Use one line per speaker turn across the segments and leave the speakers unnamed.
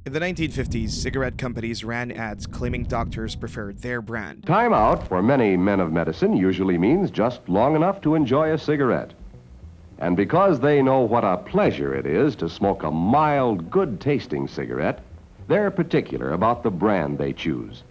In the 1950s, cigarette companies ran ads claiming doctors preferred their brand.
Time out for many men of medicine usually means just long enough to enjoy a cigarette. And because they know what a pleasure it is to smoke a mild, good-tasting cigarette, they're particular about the brand they choose.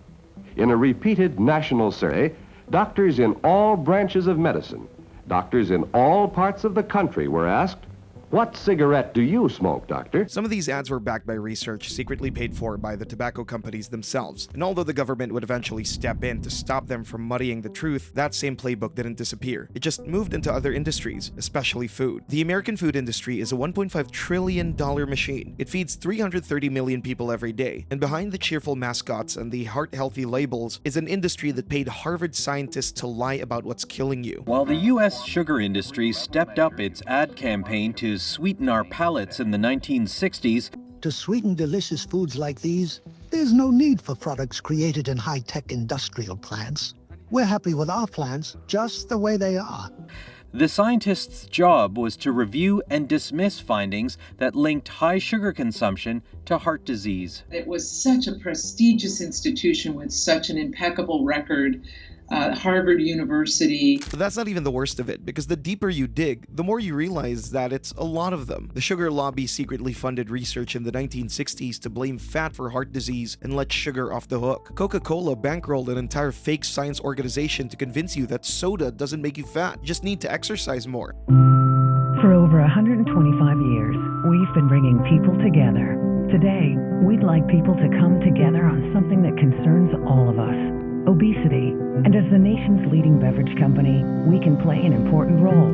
In a repeated national survey, doctors in all branches of medicine, doctors in all parts of the country were asked, "What cigarette do you smoke, doctor?"
Some of these ads were backed by research secretly paid for by the tobacco companies themselves, and although the government would eventually step in to stop them from muddying the truth, that same playbook didn't disappear. It just moved into other industries, especially food. The American food industry is a $1.5 trillion machine. It feeds 330 million people every day, and behind the cheerful mascots and the heart-healthy labels is an industry that paid Harvard scientists to lie about what's killing you.
While the U.S. sugar industry stepped up its ad campaign to sweeten our palates in the 1960s.
To sweeten delicious foods like these, there's no need for products created in high-tech industrial plants. We're happy with our plants just the way they are.
The scientists' job was to review and dismiss findings that linked high sugar consumption to heart disease.
It was such a prestigious institution with such an impeccable record. Harvard University.
But that's not even the worst of it, because the deeper you dig, the more you realize that it's a lot of them. The sugar lobby secretly funded research in the 1960s to blame fat for heart disease and let sugar off the hook. Coca-Cola bankrolled an entire fake science organization to convince you that soda doesn't make you fat, you just need to exercise more.
For over 125 years, we've been bringing people together. Today, we'd like people to come together on something that concerns all of us: obesity. And as the nation's leading beverage company, we can play an important role.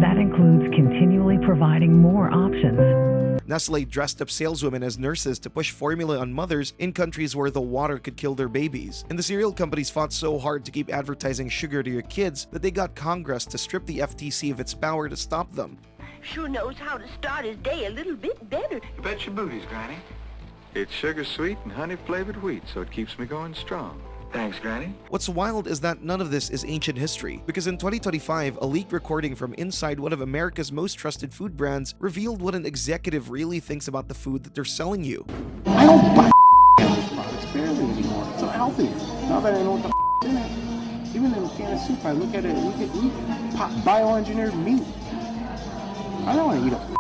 That includes continually providing more options.
Nestle dressed up saleswomen as nurses to push formula on mothers in countries where the water could kill their babies. And the cereal companies fought so hard to keep advertising sugar to your kids that they got Congress to strip the FTC of its power to stop them.
Sure knows how to start his day a little bit better.
You bet your booties, Granny. It's sugar-sweet and honey-flavored wheat, so it keeps me going strong. Thanks, Granny.
What's wild is that none of this is ancient history, because in 2025, a leaked recording from inside one of America's most trusted food brands revealed what an executive really thinks about the food that they're selling you.
I don't buy those products barely anymore. It's so healthy. Now that I know what the in it. Even in a can of soup, I look at it and we could eat bioengineered meat. I don't want to eat a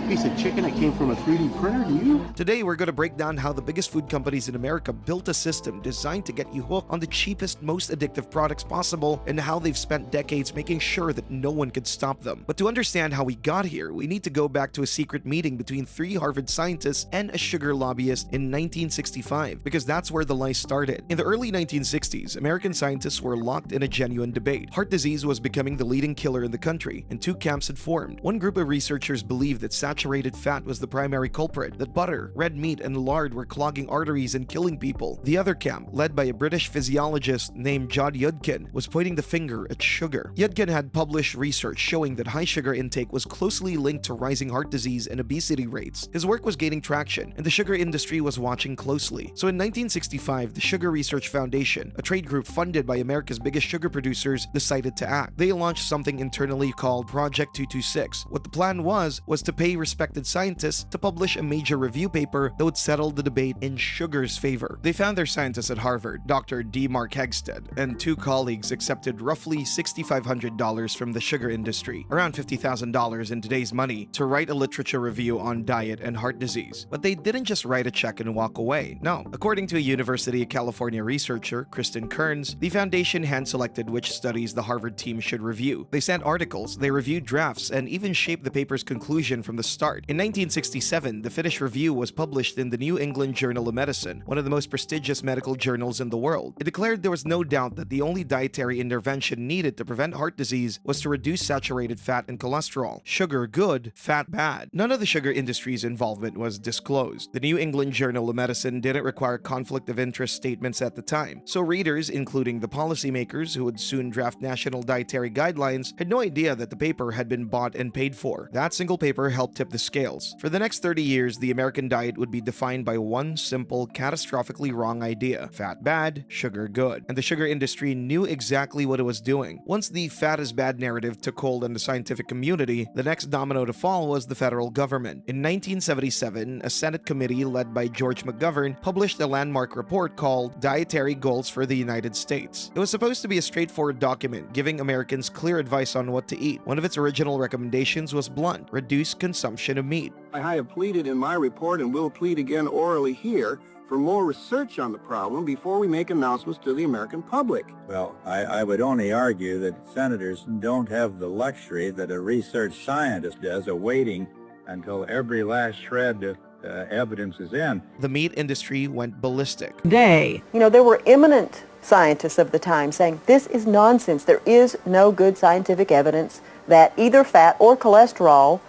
piece of chicken that came from a 3D printer, do you?
Today, we're going to break down how the biggest food companies in America built a system designed to get you hooked on the cheapest, most addictive products possible, and how they've spent decades making sure that no one could stop them. But to understand how we got here, we need to go back to a secret meeting between 3 Harvard scientists and a sugar lobbyist in 1965, because that's where the lies started. In the early 1960s, American scientists were locked in a genuine debate. Heart disease was becoming the leading killer in the country, and 2 camps had formed. One group of researchers believed that saturated fat was the primary culprit, that butter, red meat, and lard were clogging arteries and killing people. The other camp, led by a British physiologist named John Yudkin, was pointing the finger at sugar. Yudkin had published research showing that high sugar intake was closely linked to rising heart disease and obesity rates. His work was gaining traction, and the sugar industry was watching closely. So in 1965, the Sugar Research Foundation, a trade group funded by America's biggest sugar producers, decided to act. They launched something internally called Project 226. What the plan was to pay respected scientists to publish a major review paper that would settle the debate in sugar's favor. They found their scientists at Harvard, Dr. D. Mark Hegsted, and 2 colleagues accepted roughly $6,500 from the sugar industry, around $50,000 in today's money, to write a literature review on diet and heart disease. But they didn't just write a check and walk away. No. According to a University of California researcher, Kristen Kearns, the foundation hand-selected which studies the Harvard team should review. They sent articles, they reviewed drafts, and even shaped the paper's conclusion from the start. In 1967, the finished review was published in the New England Journal of Medicine, one of the most prestigious medical journals in the world. It declared there was no doubt that the only dietary intervention needed to prevent heart disease was to reduce saturated fat and cholesterol. Sugar good, fat bad. None of the sugar industry's involvement was disclosed. The New England Journal of Medicine didn't require conflict of interest statements at the time, so readers, including the policymakers who would soon draft national dietary guidelines, had no idea that the paper had been bought and paid for. That single paper helped tip tip the scales. For the next 30 years, the American diet would be defined by one simple, catastrophically wrong idea: fat bad, sugar good. And the sugar industry knew exactly what it was doing. Once the fat is bad narrative took hold in the scientific community, the next domino to fall was the federal government. In 1977, a Senate committee led by George McGovern published a landmark report called Dietary Goals for the United States. It was supposed to be a straightforward document giving Americans clear advice on what to eat. One of its original recommendations was blunt: reduce consumption of meat.
I have pleaded in my report and will plead again orally here for more research on the problem before we make announcements to the American public.
Well, I would only argue that senators don't have the luxury that a research scientist does of waiting until every last shred of evidence is in.
The meat industry went ballistic.
Today,
there were eminent scientists of the time saying this is nonsense. There is no good scientific evidence that either fat or cholesterol,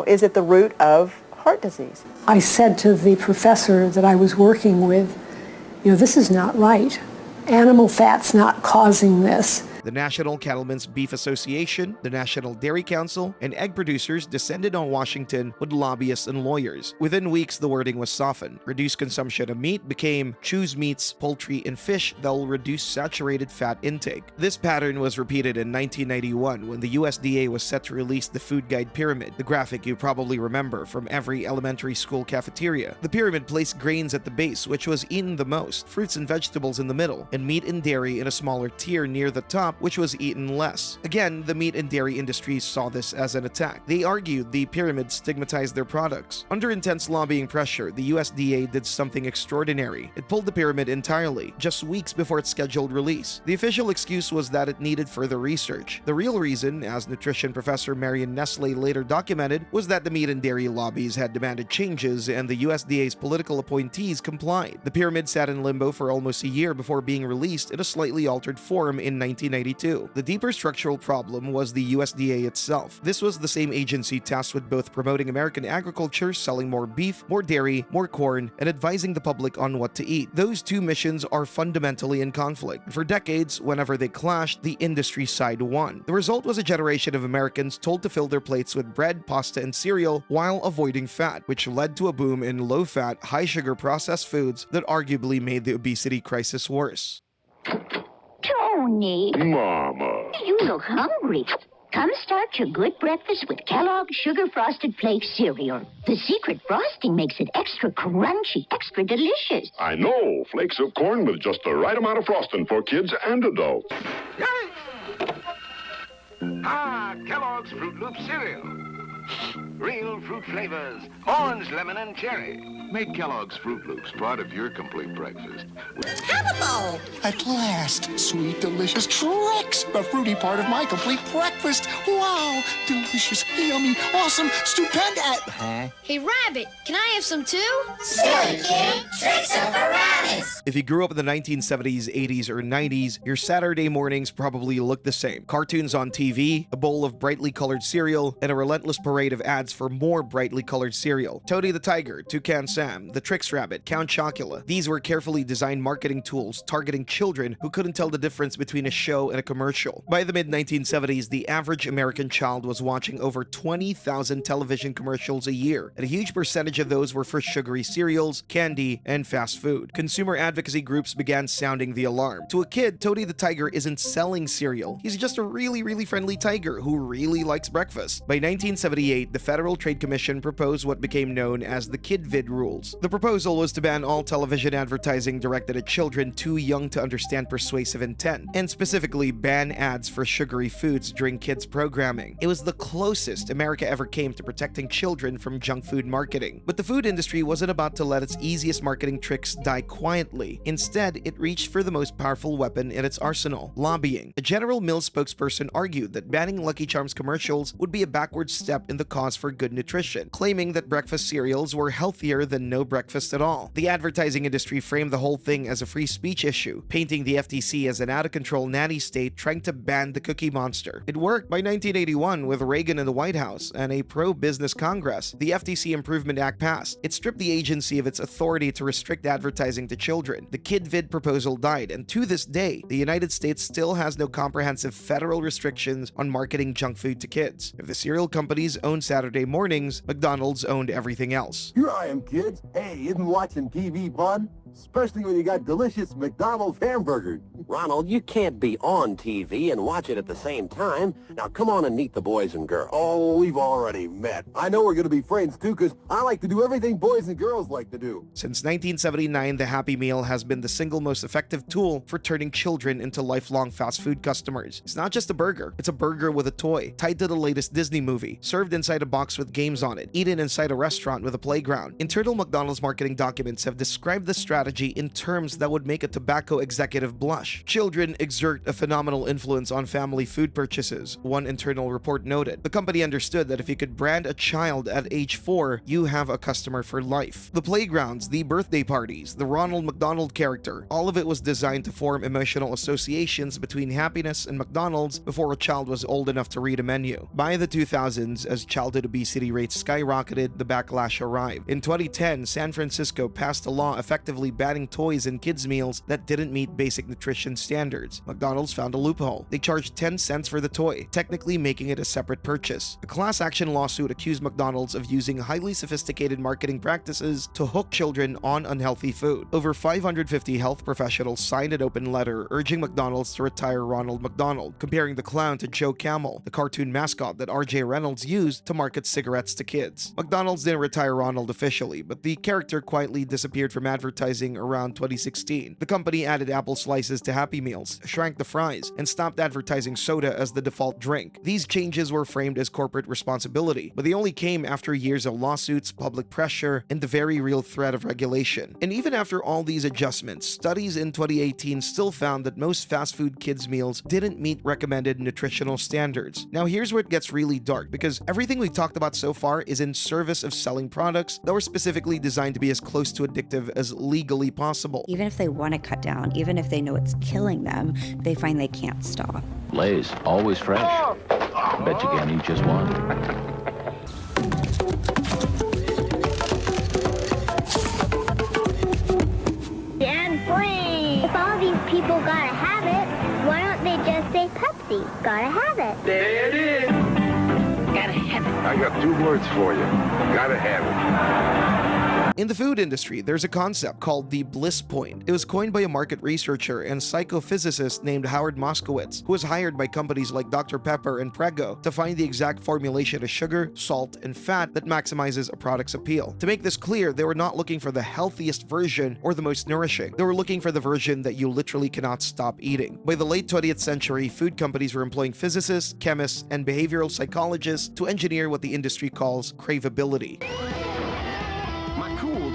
is at the root of heart disease.
I said to the professor that I was working with, this is not right. Animal fat's not causing this.
The National Cattlemen's Beef Association, the National Dairy Council, and egg producers descended on Washington with lobbyists and lawyers. Within weeks, the wording was softened. Reduced consumption of meat became choose meats, poultry, and fish that will reduce saturated fat intake. This pattern was repeated in 1991 when the USDA was set to release the Food Guide Pyramid, the graphic you probably remember from every elementary school cafeteria. The pyramid placed grains at the base, which was eaten the most, fruits and vegetables in the middle, and meat and dairy in a smaller tier near the top, which was eaten less. Again, the meat and dairy industries saw this as an attack. They argued the pyramid stigmatized their products. Under intense lobbying pressure, the USDA did something extraordinary. It pulled the pyramid entirely, just weeks before its scheduled release. The official excuse was that it needed further research. The real reason, as nutrition professor Marion Nestle later documented, was that the meat and dairy lobbies had demanded changes and the USDA's political appointees complied. The pyramid sat in limbo for almost a year before being released in a slightly altered form in 1992. The deeper structural problem was the USDA itself. This was the same agency tasked with both promoting American agriculture, selling more beef, more dairy, more corn, and advising the public on what to eat. Those two missions are fundamentally in conflict. For decades, whenever they clashed, the industry side won. The result was a generation of Americans told to fill their plates with bread, pasta, and cereal while avoiding fat, which led to a boom in low-fat, high-sugar processed foods that arguably made the obesity crisis worse.
Tony.
Mama.
You look hungry. Come start your good breakfast with Kellogg's Sugar Frosted Flakes cereal. The secret frosting makes it extra crunchy, extra delicious.
I know. Flakes of corn with just the right amount of frosting for kids and adults.
Kellogg's Fruit Loop cereal. Real fruit flavors, orange, lemon, and cherry.
Make Kellogg's Fruit Loops part of your complete breakfast.
Have a bowl. At last, sweet, delicious tricks. The fruity part of my complete breakfast. Wow, delicious, yummy, awesome, stupendous. Huh?
Hey, Rabbit, can I have some too?
Silly kid, tricks of Barabbas.
If you grew up in the 1970s, 80s, or 90s, your Saturday mornings probably looked the same. Cartoons on TV, a bowl of brightly colored cereal, and a relentless parade of ads for more brightly colored cereal. Tony the Tiger, Toucan Sam, the Trix Rabbit, Count Chocula. These were carefully designed marketing tools targeting children who couldn't tell the difference between a show and a commercial. By the mid-1970s, the average American child was watching over 20,000 television commercials a year, and a huge percentage of those were for sugary cereals, candy, and fast food. Consumer advocacy groups began sounding the alarm. To a kid, Tony the Tiger isn't selling cereal. He's just a really friendly tiger who really likes breakfast. By 1978, the Federal Trade Commission proposed what became known as the KidVid rules. The proposal was to ban all television advertising directed at children too young to understand persuasive intent, and specifically ban ads for sugary foods during kids' programming. It was the closest America ever came to protecting children from junk food marketing. But the food industry wasn't about to let its easiest marketing tricks die quietly. Instead, it reached for the most powerful weapon in its arsenal: lobbying. A General Mills spokesperson argued that banning Lucky Charms commercials would be a backward step in the cause for good nutrition, claiming that breakfast cereals were healthier than no breakfast at all. The advertising industry framed the whole thing as a free speech issue, painting the FTC as an out-of-control nanny state trying to ban the Cookie Monster. It worked. By 1981, with Reagan in the White House and a pro-business Congress, the FTC Improvement Act passed. It stripped the agency of its authority to restrict advertising to children. The KidVid proposal died, and to this day, the United States still has no comprehensive federal restrictions on marketing junk food to kids. If the cereal companies own Saturday Saturday mornings, McDonald's owned everything else.
Here I am, kids. Hey, isn't watching TV fun? Especially when you got delicious McDonald's hamburgers.
Ronald, you can't be on TV and watch it at the same time. Now come on and meet the boys and girls.
Oh, we've already met. I know we're going to be friends too, because I like to do everything boys and girls like to do.
Since 1979, the Happy Meal has been the single most effective tool for turning children into lifelong fast food customers. It's not just a burger, it's a burger with a toy, tied to the latest Disney movie, served inside a box with games on it, eaten inside a restaurant with a playground. Internal McDonald's marketing documents have described the strategy in terms that would make a tobacco executive blush. Children exert a phenomenal influence on family food purchases, one internal report noted. The company understood that if you could brand a child at age 4, you have a customer for life. The playgrounds, the birthday parties, the Ronald McDonald character, all of it was designed to form emotional associations between happiness and McDonald's before a child was old enough to read a menu. By the 2000s, as childhood obesity rates skyrocketed, the backlash arrived. In 2010, San Francisco passed a law effectively banning toys in kids' meals that didn't meet basic nutrition standards. McDonald's found a loophole. They charged 10 cents for the toy, technically making it a separate purchase. A class action lawsuit accused McDonald's of using highly sophisticated marketing practices to hook children on unhealthy food. Over 550 health professionals signed an open letter urging McDonald's to retire Ronald McDonald, comparing the clown to Joe Camel, the cartoon mascot that R.J. Reynolds used to market cigarettes to kids. McDonald's didn't retire Ronald officially, but the character quietly disappeared from advertising around 2016. The company added apple slices to Happy Meals, shrank the fries, and stopped advertising soda as the default drink. These changes were framed as corporate responsibility, but they only came after years of lawsuits, public pressure, and the very real threat of regulation. And even after all these adjustments, studies in 2018 still found that most fast food kids' meals didn't meet recommended nutritional standards. Now here's where it gets really dark, because everything we've talked about so far is in service of selling products that were specifically designed to be as close to addictive as legally possible.
Even if they want to cut down, even if they know it's killing them, they find they can't stop.
Lay's, always fresh. Bet you can't eat just one.
And free! If all these people gotta have it, why don't they just say Pepsi? Gotta have it.
There it is. Gotta have it.
I got 2 words for you. Gotta have it.
In the food industry, there's a concept called the bliss point. It was coined by a market researcher and psychophysicist named Howard Moskowitz, who was hired by companies like Dr. Pepper and Prego to find the exact formulation of sugar, salt, and fat that maximizes a product's appeal. To make this clear, they were not looking for the healthiest version or the most nourishing. They were looking for the version that you literally cannot stop eating. By the late 20th century, food companies were employing physicists, chemists, and behavioral psychologists to engineer what the industry calls craveability.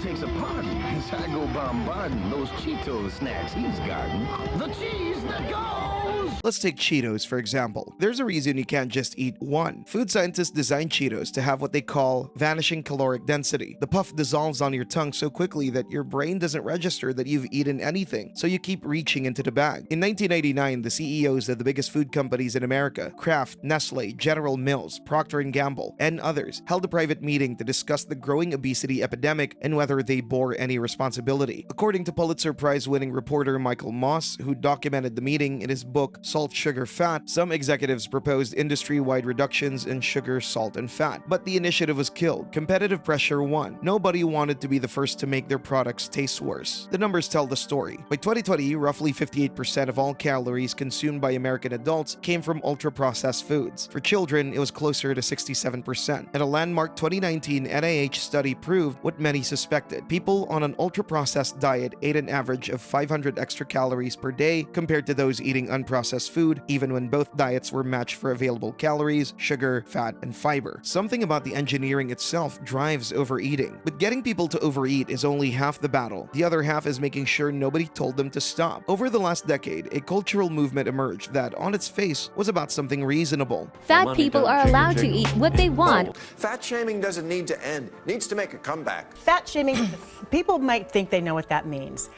Takes a pardon as I go bombarding those Cheetos snacks he's guarding. The cheese that goes!
Let's take Cheetos, for example. There's a reason you can't just eat one. Food scientists designed Cheetos to have what they call vanishing caloric density. The puff dissolves on your tongue so quickly that your brain doesn't register that you've eaten anything, so you keep reaching into the bag. In 1989, the CEOs of the biggest food companies in America, Kraft, Nestle, General Mills, Procter & Gamble, and others, held a private meeting to discuss the growing obesity epidemic and whether they bore any responsibility. According to Pulitzer Prize-winning reporter Michael Moss, who documented the meeting in his book Salt, Sugar, Fat, some executives proposed industry-wide reductions in sugar, salt, and fat, but the initiative was killed. Competitive pressure won. Nobody wanted to be the first to make their products taste worse. The numbers tell the story. By 2020, roughly 58% of all calories consumed by American adults came from ultra-processed foods. For children, it was closer to 67%. And a landmark 2019 NIH study proved what many suspected. People on an ultra-processed diet ate an average of 500 extra calories per day compared to those eating unprocessed food, even when both diets were matched for available calories, sugar, fat, and fiber. Something about the engineering itself drives overeating. But getting people to overeat is only half the battle. The other half is making sure nobody told them to stop. Over the last decade, a cultural movement emerged that, on its face, was about something reasonable.
Fat people are allowed to eat what they want.
Fat shaming doesn't need to end. It needs to make a comeback.
Fat shaming, people might think they know what that means.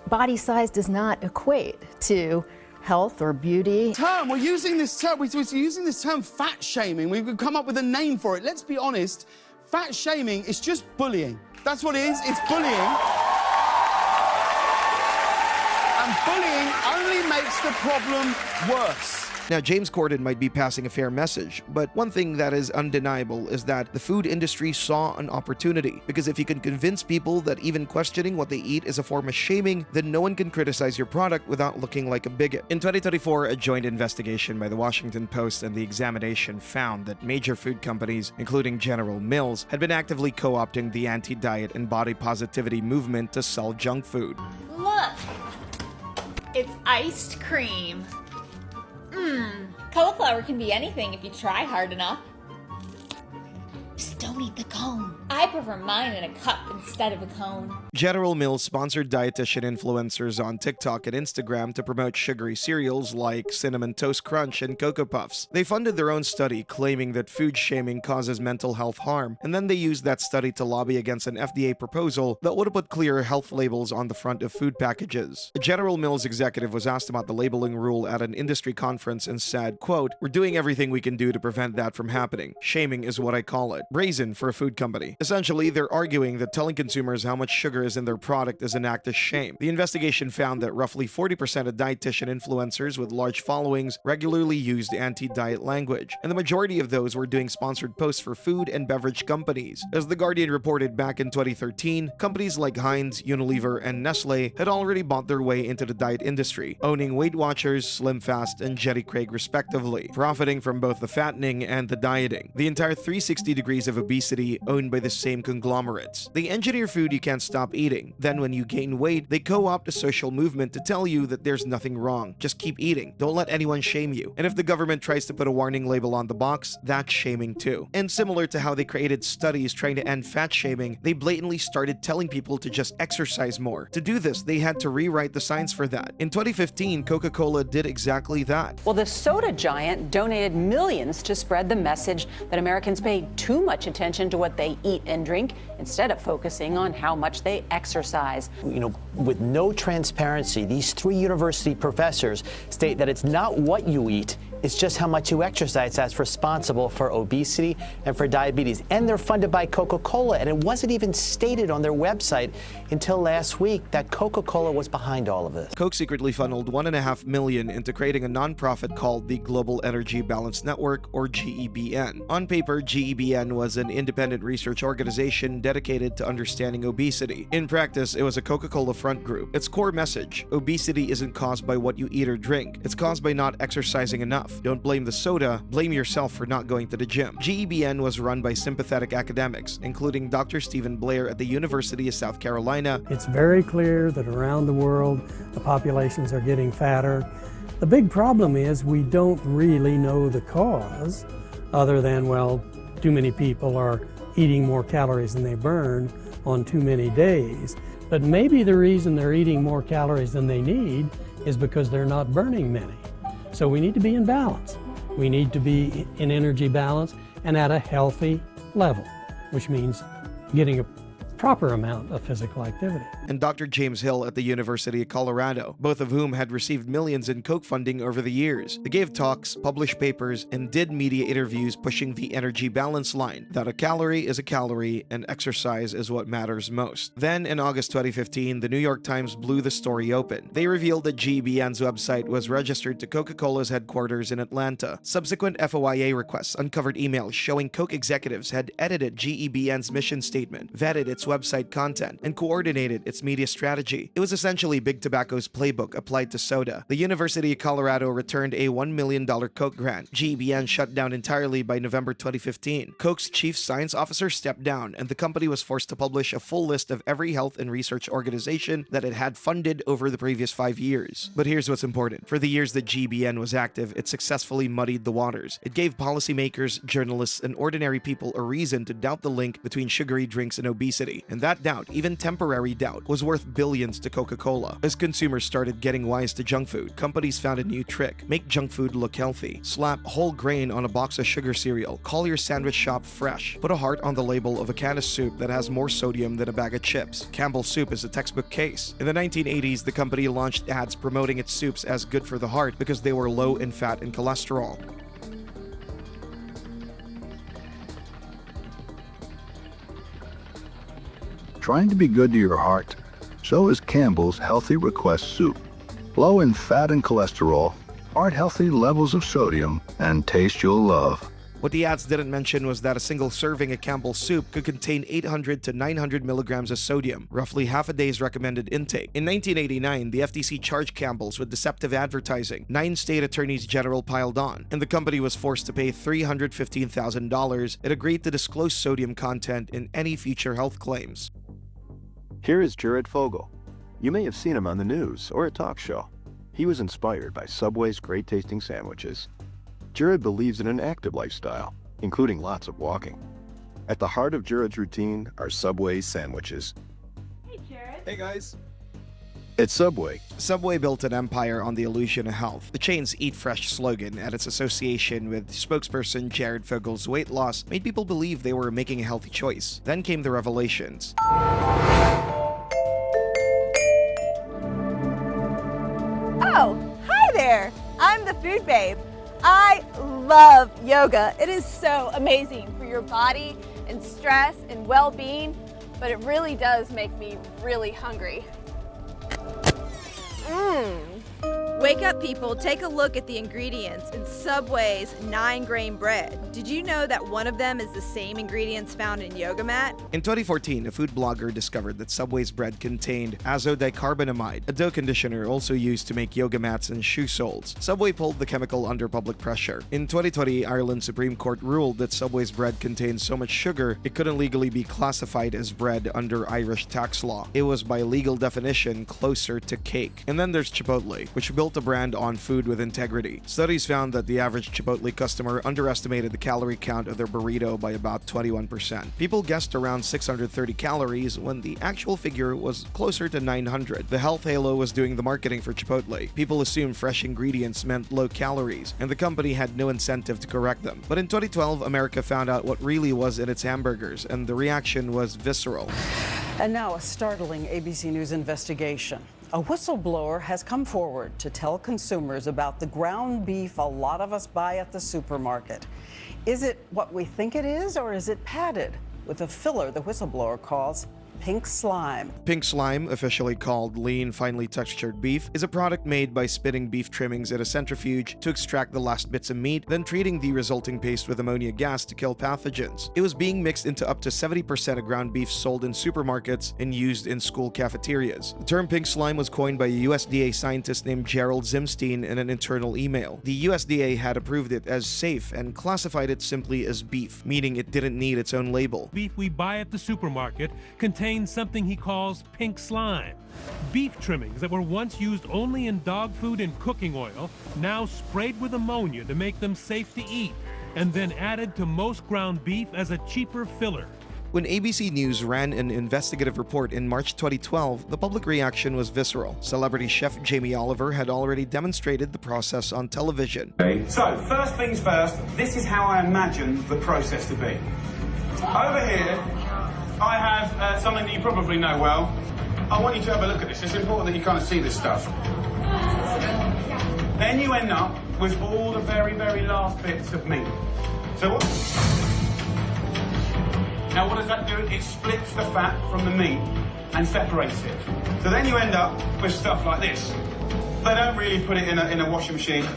Body size does not equate to health or beauty.
We're using this term fat shaming. We've come up with a name for it. Let's be honest, fat shaming is just bullying. That's what it is, it's bullying. And bullying only makes the problem worse.
Now, James Corden might be passing a fair message, but one thing that is undeniable is that the food industry saw an opportunity, because if you can convince people that even questioning what they eat is a form of shaming, then no one can criticize your product without looking like a bigot. In 2024, a joint investigation by the Washington Post and the Examination found that major food companies, including General Mills, had been actively co-opting the anti-diet and body positivity movement to sell junk food.
Look! It's iced cream. Cauliflower can be anything if you try hard enough. Just don't eat the cone. I prefer mine in a cup instead of a cone.
General Mills sponsored dietitian influencers on TikTok and Instagram to promote sugary cereals like Cinnamon Toast Crunch and Cocoa Puffs. They funded their own study claiming that food shaming causes mental health harm, and then they used that study to lobby against an FDA proposal that would have put clear health labels on the front of food packages. A General Mills executive was asked about the labeling rule at an industry conference and said, quote, "We're doing everything we can do to prevent that from happening. Shaming is what I call it. Brazen for a food company." Essentially, they're arguing that telling consumers how much sugar is in their product is an act of shame. The investigation found that roughly 40% of dietitian influencers with large followings regularly used anti-diet language, and the majority of those were doing sponsored posts for food and beverage companies. As The Guardian reported back in 2013, companies like Heinz, Unilever, and Nestle had already bought their way into the diet industry, owning Weight Watchers, Slim Fast, and Jenny Craig respectively, profiting from both the fattening and the dieting. The entire 360 degrees of obesity owned by the same conglomerates. They engineer food you can't stop eating. Then when you gain weight, they co-opt a social movement to tell you that there's nothing wrong. Just keep eating. Don't let anyone shame you. And if the government tries to put a warning label on the box, that's shaming too. And similar to how they created studies trying to end fat shaming, they blatantly started telling people to just exercise more. To do this, they had to rewrite the science for that. In 2015, Coca-Cola did exactly that.
Well, the soda giant donated millions to spread the message that Americans pay too much attention to what they eat and drink instead of focusing on how much they exercise.
You know, with no transparency, these 3 university professors state that it's not what you eat, it's just how much you exercise that's responsible for obesity and for diabetes. And they're funded by Coca-Cola, and it wasn't even stated on their website until last week that Coca-Cola was behind all of this.
Coke secretly funneled $1.5 million into creating a nonprofit called the Global Energy Balance Network, or GEBN. On paper, GEBN was an independent research organization dedicated to understanding obesity. In practice, it was a Coca-Cola front group. Its core message: obesity isn't caused by what you eat or drink. It's caused by not exercising enough. Don't blame the soda, blame yourself for not going to the gym. GEBN was run by sympathetic academics, including Dr. Stephen Blair at the University of South Carolina.
It's very clear that around the world, the populations are getting fatter. The big problem is we don't really know the cause, other than, well, too many people are eating more calories than they burn on too many days. But maybe the reason they're eating more calories than they need is because they're not burning many. So we need to be in balance. We need to be in energy balance and at a healthy level, which means getting a proper amount of physical activity.
And Dr. James Hill at the University of Colorado, both of whom had received millions in Coke funding over the years. They gave talks, published papers, and did media interviews pushing the energy balance line, that a calorie is a calorie and exercise is what matters most. Then, in August 2015, the New York Times blew the story open. They revealed that GEBN's website was registered to Coca-Cola's headquarters in Atlanta. Subsequent FOIA requests uncovered emails showing Coke executives had edited GEBN's mission statement, vetted its website content, and coordinated its media strategy. It was essentially Big Tobacco's playbook applied to soda. The University of Colorado returned a $1 million Coke grant. GEBN shut down entirely by November 2015. Coke's chief science officer stepped down, and the company was forced to publish a full list of every health and research organization that it had funded over the previous 5 years. But here's what's important. For the years that GEBN was active, it successfully muddied the waters. It gave policymakers, journalists, and ordinary people a reason to doubt the link between sugary drinks and obesity. And that doubt, even temporary doubt, was worth billions to Coca-Cola. As consumers started getting wise to junk food, companies found a new trick: make junk food look healthy. Slap whole grain on a box of sugar cereal. Call your sandwich shop fresh. Put a heart on the label of a can of soup that has more sodium than a bag of chips. Campbell's soup is a textbook case. In the 1980s, the company launched ads promoting its soups as good for the heart because they were low in fat and cholesterol.
Trying to be good to your heart, so is Campbell's Healthy Request Soup. Low in fat and cholesterol, heart-healthy levels of sodium and taste you'll love.
What the ads didn't mention was that a single serving of Campbell's soup could contain 800 to 900 milligrams of sodium, roughly half a day's recommended intake. In 1989, the FTC charged Campbell's with deceptive advertising. 9 state attorneys general piled on, and the company was forced to pay $315,000 and agreed to disclose sodium content in any future health claims.
Here is Jared Fogle. You may have seen him on the news or a talk show. He was inspired by Subway's great-tasting sandwiches. Jared believes in an active lifestyle, including lots of walking. At the heart of Jared's routine are Subway sandwiches.
Hey, Jared.
Hey, guys. At Subway
built an empire on the illusion of health. The chain's Eat Fresh slogan and its association with spokesperson Jared Fogle's weight loss made people believe they were making a healthy choice. Then came the revelations.
Oh, hi there. I'm the Food Babe. I love yoga. It is so amazing for your body and stress and well-being, but it really does make me really hungry.
Wake up, people. Take a look at the ingredients in Subway's 9-grain bread. Did you know that one of them is the same ingredients found in yoga mat?
In 2014, a food blogger discovered that Subway's bread contained azodicarbonamide, a dough conditioner also used to make yoga mats and shoe soles. Subway pulled the chemical under public pressure. In 2020, Ireland's Supreme Court ruled that Subway's bread contained so much sugar it couldn't legally be classified as bread under Irish tax law. It was by legal definition closer to cake. And then there's Chipotle, which built a brand on food with integrity. Studies found that the average Chipotle customer underestimated the calorie count of their burrito by about 21%. People guessed around 630 calories when the actual figure was closer to 900. The health halo was doing the marketing for Chipotle. People assumed fresh ingredients meant low calories, and the company had no incentive to correct them. But in 2012, America found out what really was in its hamburgers, and the reaction was visceral.
And now a startling ABC News investigation. A whistleblower has come forward to tell consumers about the ground beef a lot of us buy at the supermarket. Is it what we think it is, or is it padded with a filler the whistleblower calls pink slime?
Pink slime, officially called lean, finely textured beef, is a product made by spitting beef trimmings at a centrifuge to extract the last bits of meat, then treating the resulting paste with ammonia gas to kill pathogens. It was being mixed into up to 70% of ground beef sold in supermarkets and used in school cafeterias. The term pink slime was coined by a USDA scientist named Gerald Zimstein in an internal email. The USDA had approved it as safe and classified it simply as beef, meaning it didn't need its own label.
Beef we buy at the supermarket contains something he calls pink slime. Beef trimmings that were once used only in dog food and cooking oil, now sprayed with ammonia to make them safe to eat, and then added to most ground beef as a cheaper filler.
When ABC News ran an investigative report in March 2012, the public reaction was visceral. Celebrity chef Jamie Oliver had already demonstrated the process on television.
So, first things first, this is how I imagine the process to be. Over here, I have something that you probably know well. I want you to have a look at this. It's important that you kind of see this stuff. Then you end up with all the very, very last bits of meat. So what? Now what does that do? It splits the fat from the meat and separates it. So then you end up with stuff like this. They don't really put it in a washing machine,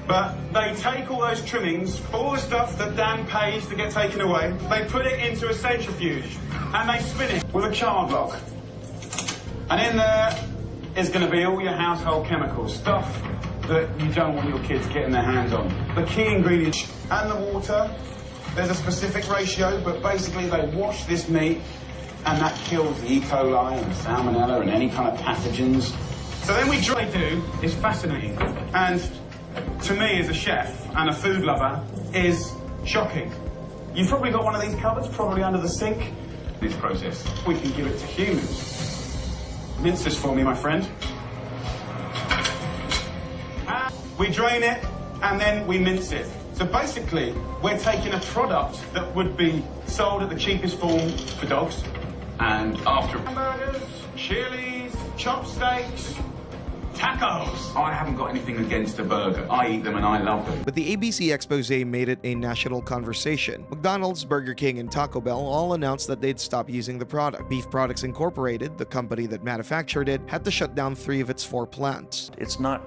but they take all those trimmings, all the stuff that Dan pays to get taken away, they put it into a centrifuge and they spin it with a child lock. And in there is going to be all your household chemicals, stuff that you don't want your kids getting their hands on. The key ingredients and the water, there's a specific ratio, but basically they wash this meat and that kills the E. coli and salmonella and any kind of pathogens. So then we try to do is fascinating. And to me as a chef and a food lover is shocking. You've probably got one of these cupboards, probably under the sink. This process, we can give it to humans. Mince this for me, my friend. And we drain it and then we mince it. So basically, we're taking a product that would be sold at the cheapest form for dogs. And after hamburgers, chilies, chopsticks, tacos. I haven't got anything against a burger. I eat them and I love them.
But the ABC expose made it a national conversation. McDonald's, Burger King, and Taco Bell all announced that they'd stop using the product. Beef Products Incorporated, the company that manufactured it, had to shut down 3 of its 4 plants.
It's not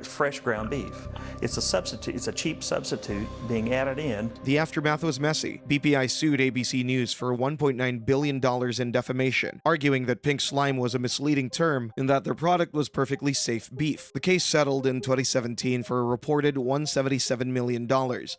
fresh ground beef. It's a substitute. It's a cheap substitute being added in.
The aftermath was messy. BPI sued ABC News for $1.9 billion in defamation, arguing that pink slime was a misleading term and that their product was perfectly safe beef. The case settled in 2017 for a reported $177 million,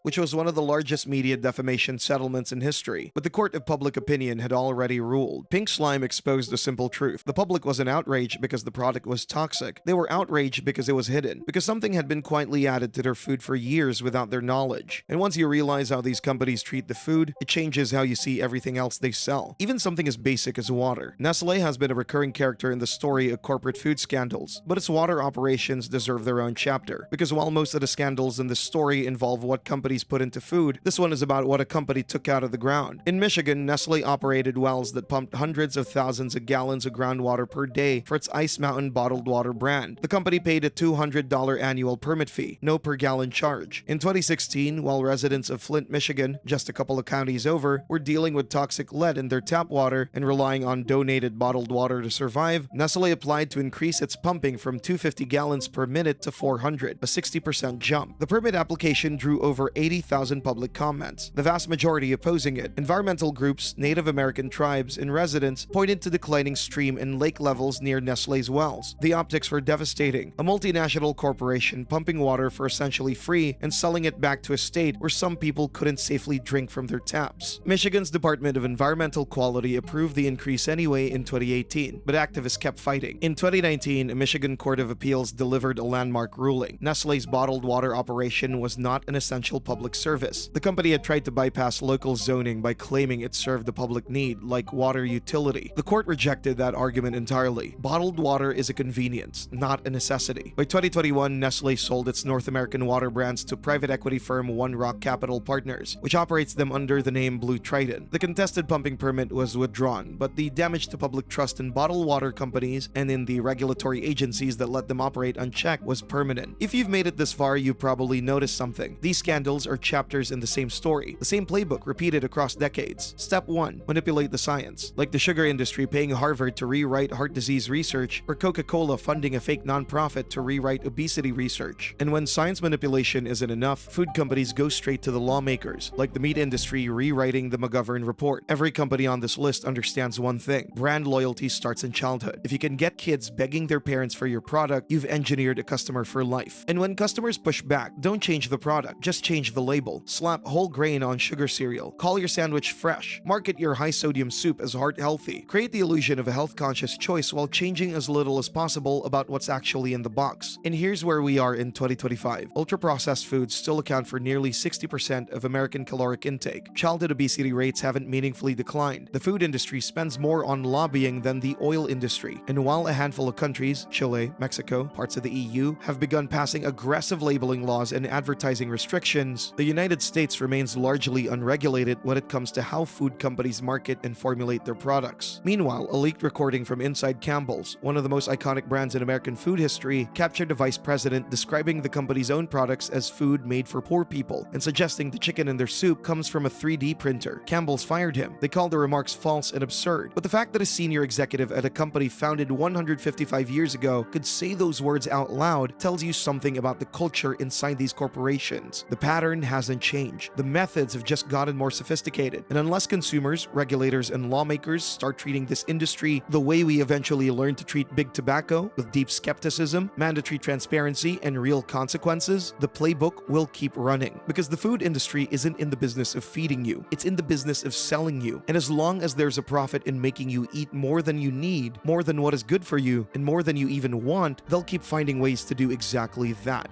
which was one of the largest media defamation settlements in history. But the court of public opinion had already ruled. Pink slime exposed a simple truth. The public wasn't outraged because the product was toxic. They were outraged because it was hidden, because something had been quietly added to their food for years without their knowledge. And once you realize how these companies treat the food, it changes how you see everything else they sell. Even something as basic as water. Nestle has been a recurring character in the story of corporate food scandals, but its water operations deserve their own chapter. Because while most of the scandals in this story involve what companies put into food, this one is about what a company took out of the ground. In Michigan, Nestle operated wells that pumped hundreds of thousands of gallons of groundwater per day for its Ice Mountain bottled water brand. The company paid a $200 annual permit fee, no per gallon charge. In 2016, while residents of Flint, Michigan, just a couple of counties over, were dealing with toxic lead in their tap water and relying on donated bottled water to survive, Nestle applied to increase its pumping from 250 gallons per minute to 400, a 60% jump. The permit application drew over 80,000 public comments, the vast majority opposing it. Environmental groups, Native American tribes, and residents pointed to declining stream and lake levels near Nestle's wells. The optics were devastating. A multinational corporation pumping water for essentially free and selling it back to a state where some people couldn't safely drink from their taps. Michigan's Department of Environmental Quality approved the increase anyway in 2018, but activists kept fighting. In 2019, a Michigan Court of Appeals delivered a landmark ruling. Nestle's bottled water operation was not an essential public service. The company had tried to bypass local zoning by claiming it served the public need, like water utility. The court rejected that argument entirely. Bottled water is a convenience, not a necessity. By 2021, Nestle sold its North American water brands to private equity firm One Rock Capital Partners, which operates them under the name Blue Triton. The contested pumping permit was withdrawn, but the damage to public trust in bottled water companies and in the regulatory agencies that let them operate unchecked was permanent. If you've made it this far, you've probably noticed something. These scandals are chapters in the same story, the same playbook repeated across decades. Step 1. Manipulate the science. Like the sugar industry paying Harvard to rewrite heart disease research, or Coca-Cola funding a fake nonprofit to rewrite obesity research. And when science manipulation isn't enough, food companies go straight to the lawmakers, like the meat industry rewriting the McGovern report. Every company on this list understands one thing: brand loyalty starts in childhood. If you can get kids begging their parents for your product, you've engineered a customer for life. And when customers push back, don't change the product, just change the label. Slap whole grain on sugar cereal. Call your sandwich fresh. Market your high sodium soup as heart healthy. Create the illusion of a health conscious choice while changing as little as possible about what's actually in the box. And here's where we are in 2025. Ultra-processed foods still account for nearly 60% of American caloric intake. Childhood obesity rates haven't meaningfully declined. The food industry spends more on lobbying than the oil industry. And while a handful of countries, Chile, Mexico, parts of the EU, have begun passing aggressive labeling laws and advertising restrictions, the United States remains largely unregulated when it comes to how food companies market and formulate their products. Meanwhile, a leaked recording from inside Campbell's, one of the most iconic brands in American food history, captured the vice president describing the company's own products as food made for poor people and suggesting the chicken in their soup comes from a 3D printer. Campbell's fired him. They called the remarks false and absurd. But the fact that a senior executive at a company founded 155 years ago could say those words out loud tells you something about the culture inside these corporations. The pattern hasn't changed. The methods have just gotten more sophisticated. And unless consumers, regulators, and lawmakers start treating this industry the way we eventually learned to treat big tobacco, with deep skepticism, mandatory transparency, and real consequences, the playbook will keep running. Because the food industry isn't in the business of feeding you, it's in the business of selling you. And as long as there's a profit in making you eat more than you need, more than what is good for you, and more than you even want, they'll keep finding ways to do exactly that.